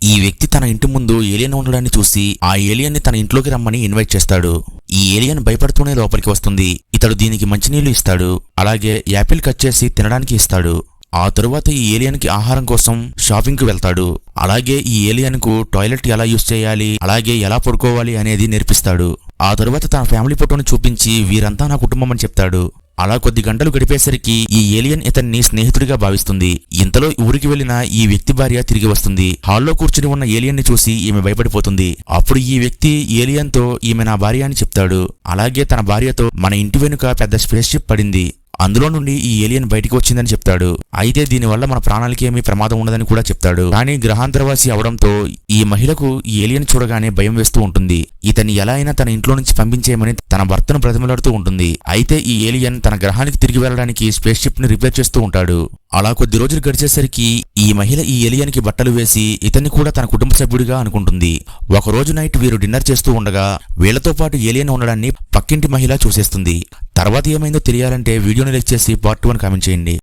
ఈ వ్యక్తి తన ఇంటి ముందు ఏలియన్ ఉండడాన్ని చూసి ఆ ఏలియన్ ని తన ఇంట్లోకి రమ్మని ఇన్వైట్ చేస్తాడు. ఈ ఏలియన్ భయపడుతూనే లోపలికి వస్తుంది. ఇతడు దీనికి మంచినీళ్లు ఇస్తాడు, అలాగే యాపిల్ కట్ చేసి తినడానికి ఇస్తాడు. ఆ తరువాత ఈ ఏలియన్ కి ఆహారం కోసం షాపింగ్ కు వెళ్తాడు. అలాగే ఈ ఏలియన్ కు టాయిలెట్ ఎలా యూజ్ చేయాలి, అలాగే ఎలా పడుకోవాలి అనేది నేర్పిస్తాడు. ఆ తరువాత తన ఫ్యామిలీ ఫోటోను చూపించి వీరంతా నా కుటుంబం అని చెప్తాడు. అలా కొద్ది గంటలు గడిపేసరికి ఈ ఏలియన్ ఇతన్ని స్నేహితుడిగా భావిస్తుంది. ఇంతలో ఊరికి వెళ్లిన ఈ వ్యక్తి భార్య తిరిగి వస్తుంది. హాల్లో కూర్చుని ఉన్న ఏలియన్ ని చూసి ఈమె భయపడిపోతుంది. అప్పుడు ఈ వ్యక్తి ఏలియన్ తో ఈమె నా భార్య అని చెప్తాడు. అలాగే తన భార్యతో మన ఇంటి వెనుక పెద్ద స్పేస్ షిప్ పడింది, అందులో నుండి ఈ ఏలియన్ బయటికి వచ్చిందని చెప్తాడు. అయితే దీనివల్ల మన ప్రాణాలకి ఏమీ ప్రమాదం ఉండదని కూడా చెప్తాడు. కానీ గ్రహాంతరవాసి అవడంతో ఈ మహిళకు ఈ ఏలియన్ చూడగానే భయం వేస్తూ ఉంటుంది. ఇతన్ని ఎలా అయినా తన ఇంట్లో నుంచి పంపించేయమని తన భర్తను బ్రతిమలాడుతూ ఉంటుంది. అయితే ఈ ఏలియన్ తన గ్రహానికి తిరిగి వెళ్లడానికి స్పేస్ షిప్ ని రిపేర్ చేస్తూ ఉంటాడు. అలా కొద్ది రోజులు గడిచేసరికి ఈ మహిళ ఈ ఏలియన్ కి బట్టలు వేసి ఇతన్ని కూడా తన కుటుంబ సభ్యుడిగా అనుకుంటుంది. ఒక రోజు నైట్ వీరు డిన్నర్ చేస్తూ ఉండగా వీళ్లతో పాటు ఏలియన్ ఉండడాన్ని పక్కింటి మహిళ చూసేస్తుంది. తర్వాత ఏమైందో తెలియాలంటే వీడియోని లైక్ చేసి పార్ట్ 1 కామెంట్ చేయండి.